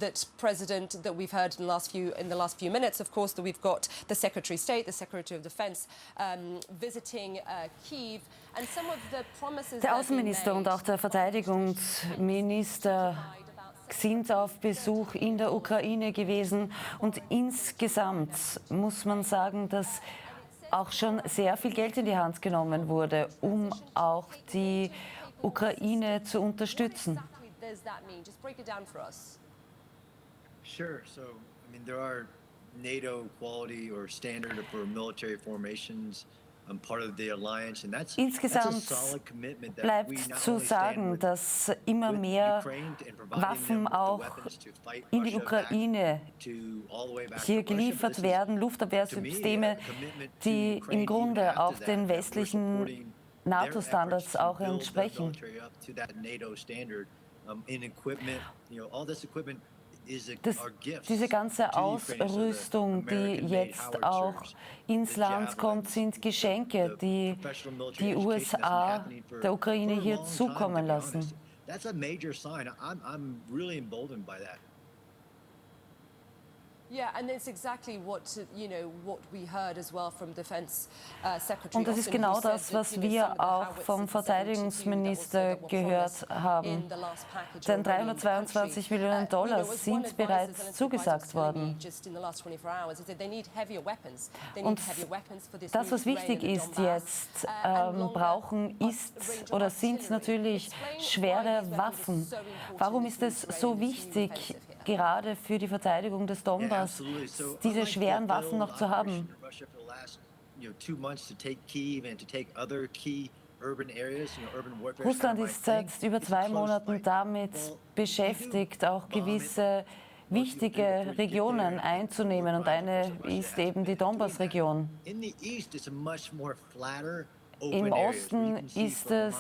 that we've heard in the last few minutes, of course, that we've got the Secretary of State, the Secretary of Defense visiting Kiev, and some of the promises. Der Außenminister und auch der Verteidigungsminister sind auf Besuch in der Ukraine gewesen und insgesamt muss man sagen, dass auch schon sehr viel Geld in die Hand genommen wurde, um auch die Ukraine zu unterstützen. Sure. So, I mean, there are NATO quality or standard for military formations. Insgesamt bleibt zu sagen, dass immer mehr Waffen auch in die Ukraine hier geliefert werden, Luftabwehrsysteme, die im Grunde auch den westlichen NATO-Standards auch entsprechen. Diese ganze Ausrüstung, die jetzt auch ins Land kommt, sind Geschenke, die die USA der Ukraine hier zukommen lassen. Und das ist genau das, was wir auch vom Verteidigungsminister gehört haben. Denn 322 Millionen Dollar sind bereits zugesagt worden. Und das, was wichtig ist jetzt, sind natürlich schwere Waffen. Warum ist es so wichtig, gerade für die Verteidigung des Donbass, diese schweren Waffen noch zu haben? Russland ist seit über 2 Monaten damit beschäftigt, auch gewisse wichtige Regionen einzunehmen, und eine ist eben die Donbass-Region. Im Osten ist es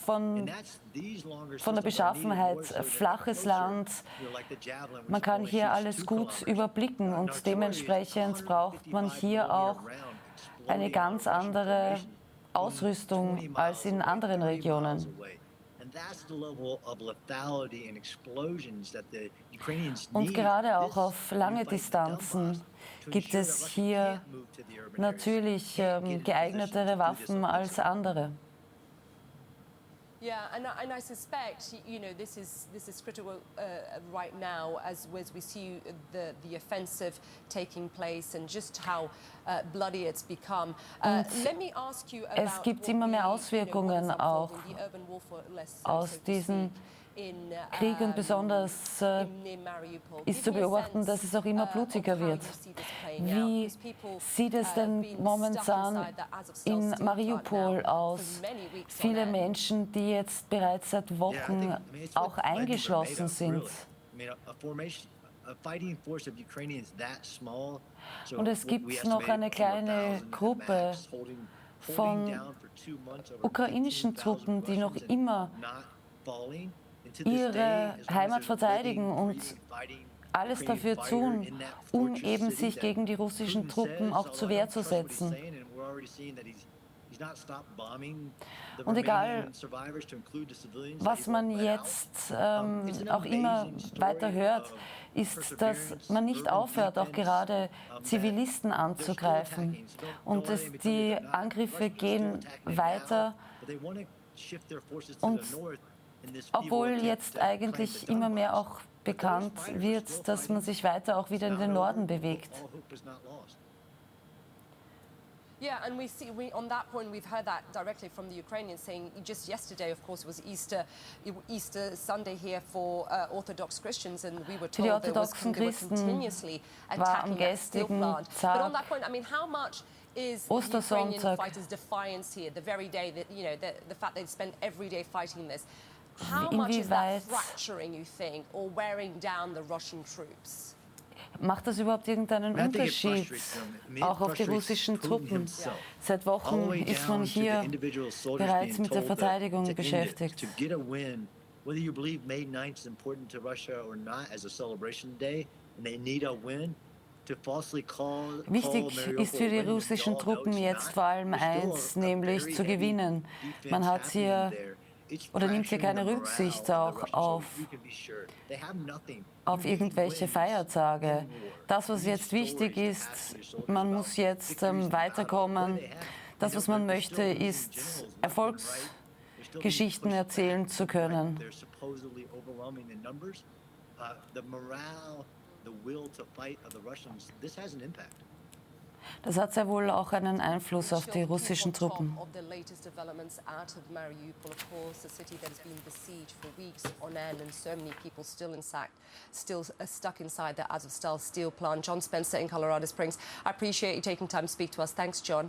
von der Beschaffenheit flaches Land. Man kann hier alles gut überblicken und dementsprechend braucht man hier auch eine ganz andere Ausrüstung als in anderen Regionen. Und gerade auch auf lange Distanzen gibt es hier natürlich geeignetere Waffen als andere. Yeah, and I suspect, this is critical right now as we see the offensive taking place and just how bloody it's become. Let me ask you about es gibt immer mehr Auswirkungen auch aus diesem Krieg, und besonders ist zu beobachten, dass es auch immer blutiger wird. Wie sieht es denn momentan in Mariupol aus? Viele Menschen, die jetzt bereits seit Wochen auch eingeschlossen sind. Und es gibt noch eine kleine Gruppe von ukrainischen Truppen, die noch immer ihre Heimat verteidigen und alles dafür tun, um eben sich gegen die russischen Truppen auch zur Wehr zu setzen. Und egal, was man jetzt auch immer weiter hört, ist, dass man nicht aufhört, auch gerade Zivilisten anzugreifen. Und die Angriffe gehen weiter. Und obwohl jetzt eigentlich immer mehr auch bekannt wird, dass man sich weiter auch wieder in den Norden bewegt. Yeah, and on that point, we've heard that directly from the Ukrainians, saying just yesterday, of course, was Easter Sunday here for Orthodox Christians, and we were told they were continuously attacking that steel plant. But on that point, I mean, how much is Ukrainian fighters' defiance here, the very day that, the fact they spend every day fighting this, how much is that fracturing, you think, or wearing down the Russian troops? Macht das überhaupt irgendeinen Unterschied, auch auf die russischen Truppen? Seit Wochen ist man hier bereits mit der Verteidigung beschäftigt. Wichtig ist für die russischen Truppen jetzt vor allem eins, nämlich zu gewinnen. Man hat hier oder nimmt hier keine Rücksicht auch auf irgendwelche Feiertage. Das, was jetzt wichtig ist, man muss jetzt weiterkommen. Das, was man möchte, ist Erfolgsgeschichten erzählen zu können. Das hat sehr wohl auch einen Einfluss auf die russischen Truppen. Still stuck inside the Azovstal steel plant. John Spencer in Colorado Springs. I appreciate you taking time to speak to us. Thanks, John.